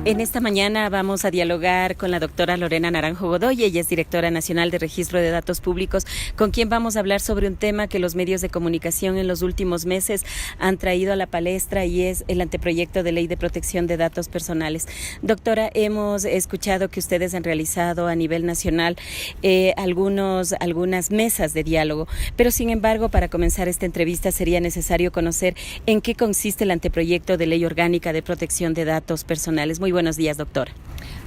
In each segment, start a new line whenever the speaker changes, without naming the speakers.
En esta mañana vamos a dialogar con la doctora Lorena Naranjo Godoy. Ella es directora nacional de Registro de Datos Públicos, con quien vamos a hablar sobre un tema que los medios de comunicación en los últimos meses han traído a la palestra, y es el anteproyecto de ley de protección de datos personales. Doctora, hemos escuchado que ustedes han realizado a nivel nacional algunas mesas de diálogo, pero sin embargo, para comenzar esta entrevista sería necesario conocer en qué consiste el anteproyecto de ley orgánica de protección de datos personales. Muy buenos días, doctora.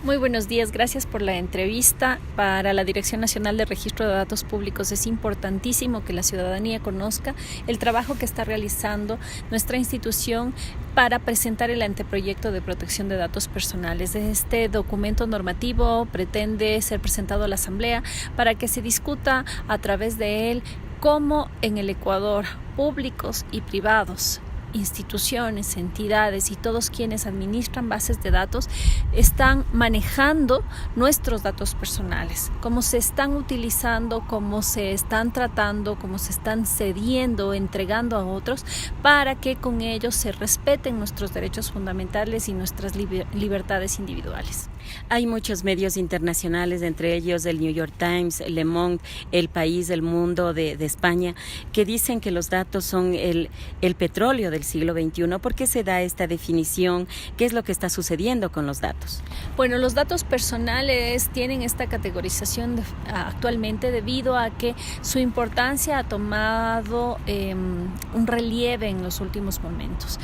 Muy buenos días, gracias por la entrevista. Para la Dirección Nacional de Registro de Datos Públicos es importantísimo que la ciudadanía conozca el trabajo que está realizando nuestra institución para presentar el anteproyecto de protección de datos personales. Este documento normativo pretende ser presentado a la Asamblea para que se discuta a través de él cómo en el Ecuador públicos y privados, instituciones, entidades y todos quienes administran bases de datos están manejando nuestros datos personales, cómo se están utilizando, cómo se están tratando, cómo se están cediendo, entregando a otros, para que con ellos se respeten nuestros derechos fundamentales y nuestras libertades individuales.
Hay muchos medios internacionales, entre ellos el New York Times, Le Monde, El País, El Mundo de España, que dicen que los datos son el petróleo del siglo XXI. ¿Por qué se da esta definición? ¿Qué es lo que está sucediendo con los datos?
Bueno, los datos personales tienen esta categorización actualmente debido a que su importancia ha tomado un relieve en los últimos momentos,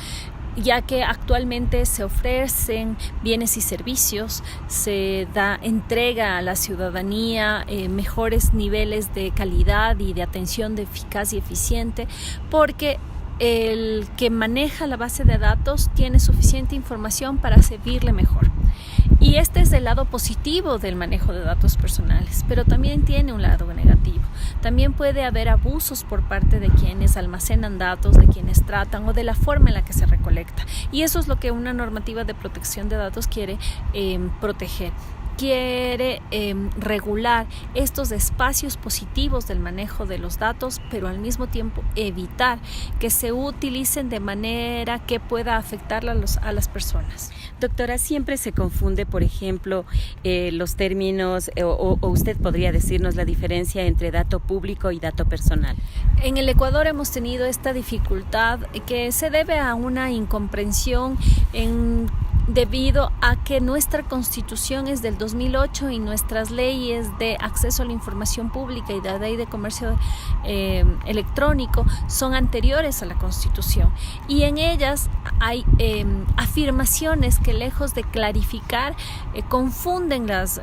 ya que actualmente se ofrecen bienes y servicios, se da entrega a la ciudadanía mejores niveles de calidad y de atención de eficaz y eficiente, porque el que maneja la base de datos tiene suficiente información para servirle mejor. Y este es el lado positivo del manejo de datos personales, pero también tiene un lado negativo. También puede haber abusos por parte de quienes almacenan datos, de quienes tratan o de la forma en la que se recolecta. Y eso es lo que una normativa de protección de datos quiere proteger. Quiere regular estos espacios positivos del manejo de los datos, pero al mismo tiempo evitar que se utilicen de manera que pueda afectar a las personas.
Doctora, siempre se confunde, por ejemplo, los términos, o usted podría decirnos la diferencia entre dato público y dato personal.
En el Ecuador hemos tenido esta dificultad que se debe a una incomprensión debido a que nuestra Constitución es del 2008 y nuestras leyes de acceso a la información pública y de ley de comercio electrónico son anteriores a la Constitución, y en ellas hay afirmaciones que, lejos de clarificar, confunden las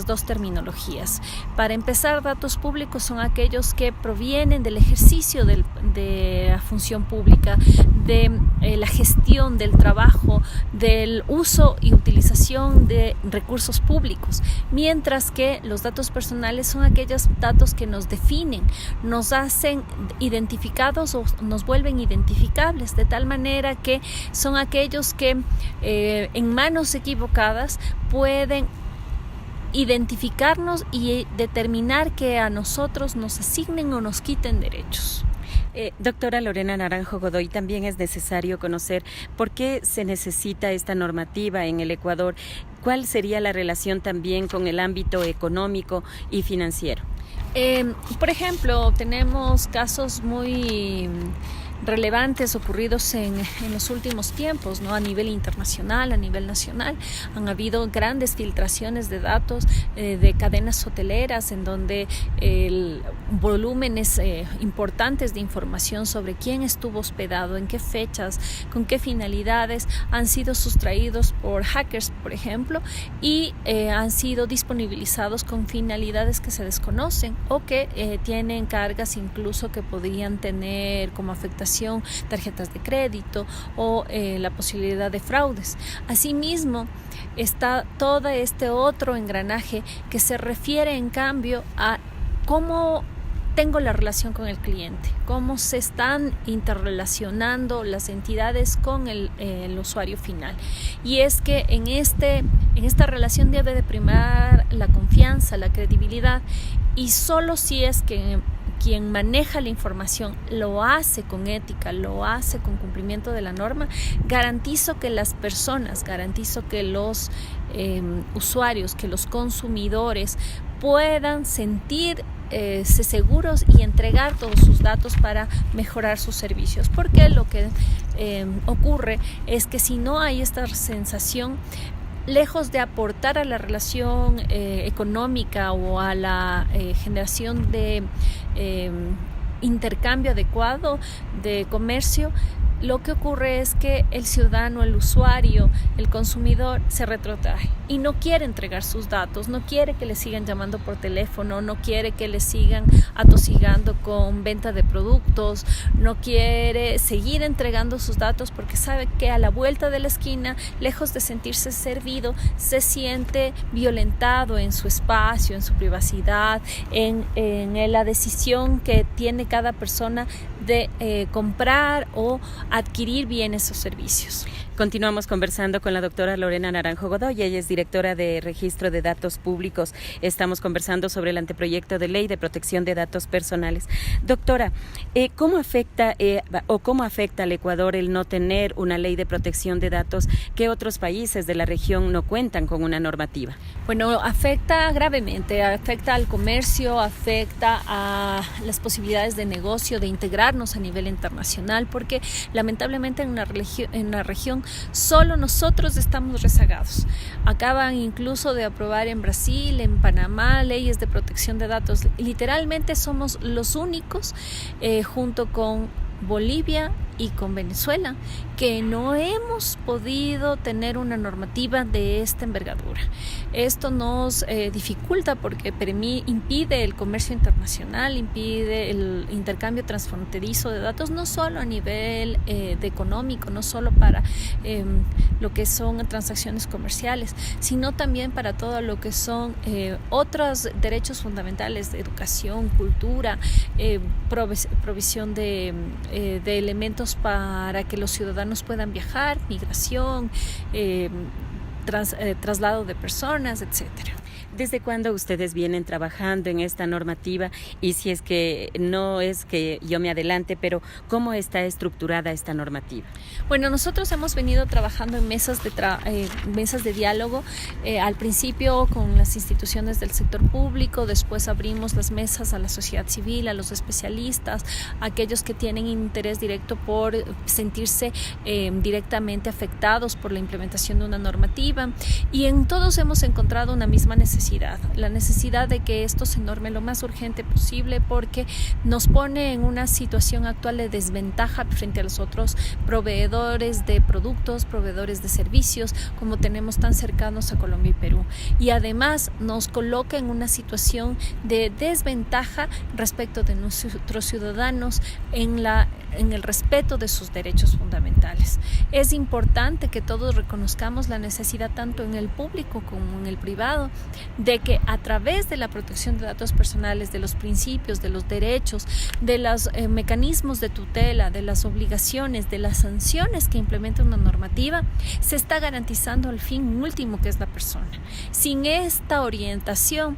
dos terminologías. Para empezar, datos públicos son aquellos que provienen del ejercicio de la función pública, de la gestión del trabajo, del uso y utilización de recursos públicos, mientras que los datos personales son aquellos datos que nos definen, nos hacen identificados o nos vuelven identificables, de tal manera que son aquellos que en manos equivocadas pueden identificarnos y determinar que a nosotros nos asignen o nos quiten derechos.
Doctora Lorena Naranjo Godoy, también es necesario conocer por qué se necesita esta normativa en el Ecuador. ¿Cuál sería la relación también con el ámbito económico y financiero?
Por ejemplo, tenemos casos muy relevantes ocurridos en los últimos tiempos, ¿no? A nivel internacional, a nivel nacional, han habido grandes filtraciones de datos de cadenas hoteleras, en donde volúmenes importantes de información sobre quién estuvo hospedado, en qué fechas, con qué finalidades, han sido sustraídos por hackers, por ejemplo, y han sido disponibilizados con finalidades que se desconocen o que tienen cargas incluso que podrían tener como afectación tarjetas de crédito o la posibilidad de fraudes. Asimismo, está todo este otro engranaje que se refiere en cambio a cómo tengo la relación con el cliente, cómo se están interrelacionando las entidades con el usuario final. Y es que en esta relación debe de primar la confianza, la credibilidad, y solo si es que quien maneja la información lo hace con ética, lo hace con cumplimiento de la norma, garantizo que las personas, garantizo que los usuarios, que los consumidores puedan sentirse seguros y entregar todos sus datos para mejorar sus servicios, porque lo que ocurre es que si no hay esta sensación, lejos de aportar a la relación económica o a la generación de intercambio adecuado de comercio, lo que ocurre es que el ciudadano, el usuario, el consumidor se retrotrae y no quiere entregar sus datos, no quiere que le sigan llamando por teléfono, no quiere que le sigan atosigando con venta de productos, no quiere seguir entregando sus datos porque sabe que a la vuelta de la esquina, lejos de sentirse servido, se siente violentado en su espacio, en su privacidad, en la decisión que tiene cada persona de comprar o adquirir bienes o servicios.
Continuamos conversando con la doctora Lorena Naranjo Godoy, ella es directora de Registro de Datos Públicos. Estamos conversando sobre el anteproyecto de ley de protección de datos personales. Doctora, ¿cómo afecta al Ecuador el no tener una ley de protección de datos que otros países de la región no cuentan con una normativa?
Bueno, afecta gravemente, afecta al comercio, afecta a las posibilidades de negocio, de integrarnos a nivel internacional, porque lamentablemente en la región solo nosotros estamos rezagados. Acaban incluso de aprobar en Brasil, en Panamá, leyes de protección de datos. Literalmente somos los únicos, junto con Bolivia y con Venezuela, que no hemos podido tener una normativa de esta envergadura. Esto nos dificulta porque impide el comercio internacional, impide el intercambio transfronterizo de datos, no solo a nivel de económico, no solo para lo que son transacciones comerciales, sino también para todo lo que son otros derechos fundamentales de educación, cultura, provisión de elementos para que los ciudadanos puedan viajar, migración, traslado de personas, etcétera.
¿Desde cuándo ustedes vienen trabajando en esta normativa? Y si es que no es que yo me adelante, pero ¿cómo está estructurada esta normativa?
Bueno, nosotros hemos venido trabajando en mesas de diálogo, al principio con las instituciones del sector público, después abrimos las mesas a la sociedad civil, a los especialistas, a aquellos que tienen interés directo por sentirse directamente afectados por la implementación de una normativa, y en todos hemos encontrado una misma necesidad, la necesidad de que esto se norme lo más urgente posible, porque nos pone en una situación actual de desventaja frente a los otros proveedores de productos, proveedores de servicios, como tenemos tan cercanos a Colombia y Perú, y además nos coloca en una situación de desventaja respecto de nuestros ciudadanos en el respeto de sus derechos fundamentales. Es importante que todos reconozcamos la necesidad, tanto en el público como en el privado, de que a través de la protección de datos personales, de los principios, de los derechos, de los mecanismos de tutela, de las obligaciones, de las sanciones que implementa una normativa, se está garantizando el fin último, que es la persona. Sin esta orientación,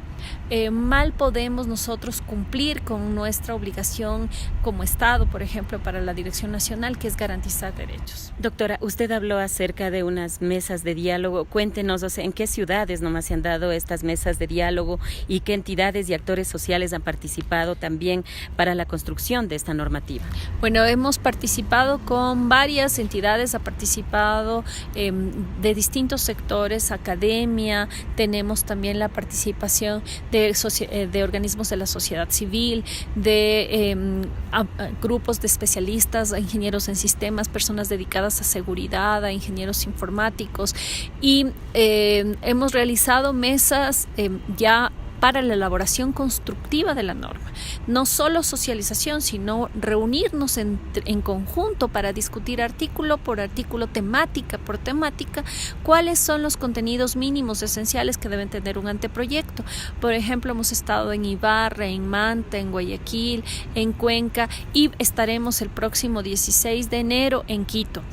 mal podemos nosotros cumplir con nuestra obligación como Estado, por ejemplo, para la Dirección Nacional, que es garantizar derechos.
Doctora, usted habló acerca de unas mesas de diálogo. Cuéntenos, en qué ciudades nomás se han dado estas mesas de diálogo y qué entidades y actores sociales han participado también para la construcción de esta normativa.
Bueno, hemos participado con varias entidades, ha participado de distintos sectores, academia, tenemos también la participación de organismos de la sociedad civil, de grupos de especialistas, ingenieros en sistemas, personas dedicadas a seguridad, a ingenieros informáticos, y hemos realizado mesas ya para la elaboración constructiva de la norma. No solo socialización, sino reunirnos en conjunto para discutir artículo por artículo, temática por temática, cuáles son los contenidos mínimos esenciales que deben tener un anteproyecto. Por ejemplo, hemos estado en Ibarra, en Manta, en Guayaquil, en Cuenca, y estaremos el próximo 16 de enero en Quito.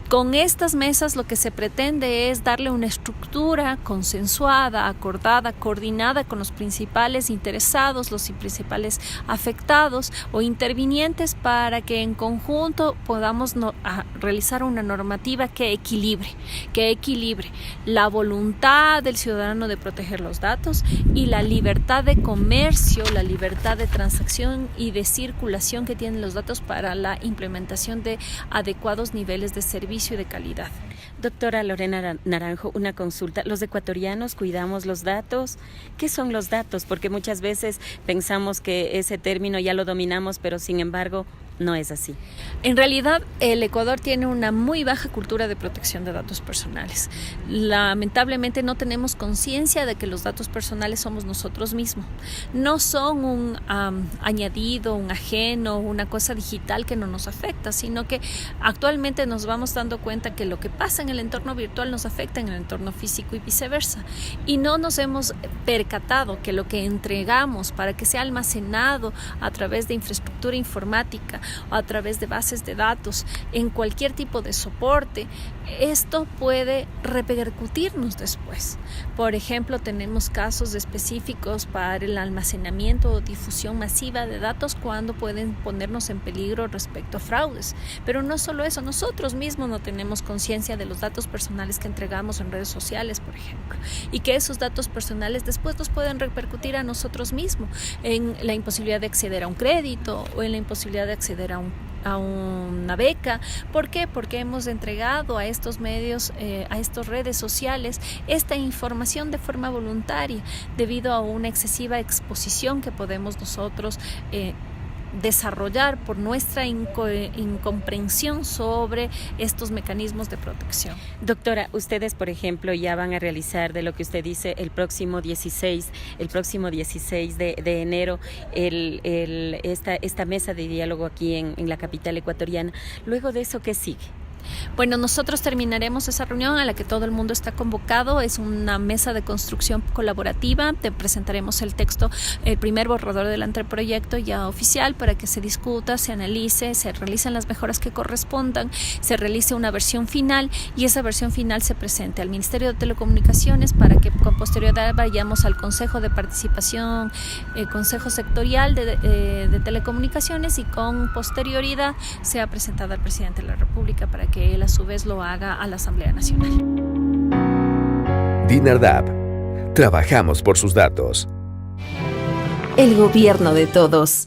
Con estas mesas lo que se pretende es darle una estructura consensuada, acordada, coordinada con los principales interesados, los principales afectados o intervinientes, para que en conjunto podamos realizar una normativa que equilibre la voluntad del ciudadano de proteger los datos y la libertad de comercio, la libertad de transacción y de circulación que tienen los datos para la implementación de adecuados niveles de servicio y de calidad.
Doctora Lorena Naranjo, una consulta. ¿Los ecuatorianos cuidamos los datos? ¿Qué son los datos? Porque muchas veces pensamos que ese término ya lo dominamos, pero sin embargo no es así.
En realidad, el Ecuador tiene una muy baja cultura de protección de datos personales. Lamentablemente no tenemos conciencia de que los datos personales somos nosotros mismos. No son un añadido, un ajeno, una cosa digital que no nos afecta, sino que actualmente nos vamos dando cuenta que lo que pasa en el entorno virtual nos afecta en el entorno físico y viceversa. Y no nos hemos percatado que lo que entregamos para que sea almacenado a través de infraestructura informática o a través de bases de datos en cualquier tipo de soporte, esto puede repercutirnos después. Por ejemplo, tenemos casos específicos para el almacenamiento o difusión masiva de datos cuando pueden ponernos en peligro respecto a fraudes. Pero no solo eso, nosotros mismos no tenemos conciencia de los datos personales que entregamos en redes sociales, por ejemplo, y que esos datos personales después nos pueden repercutir a nosotros mismos en la imposibilidad de acceder a un crédito o en la imposibilidad de acceder a una beca. ¿Por qué? Porque hemos entregado a estos medios, a estas redes sociales, esta información de forma voluntaria debido a una excesiva exposición que podemos nosotros desarrollar por nuestra incomprensión sobre estos mecanismos de protección.
Doctora, ustedes, por ejemplo, ya van a realizar, de lo que usted dice, el próximo 16 de enero, esta mesa de diálogo aquí en la capital ecuatoriana. Luego de eso, ¿qué sigue?
Bueno, nosotros terminaremos esa reunión a la que todo el mundo está convocado. Es una mesa de construcción colaborativa. Te presentaremos el texto, el primer borrador del anteproyecto ya oficial, para que se discuta, se analice, se realicen las mejoras que correspondan, se realice una versión final y esa versión final se presente al Ministerio de Telecomunicaciones para que con posterioridad vayamos al Consejo de Participación, Consejo Sectorial de Telecomunicaciones, y con posterioridad sea presentada al Presidente de la República para que él a su vez lo haga a la Asamblea Nacional.
DINARDAP. Trabajamos por sus datos.
El gobierno de todos.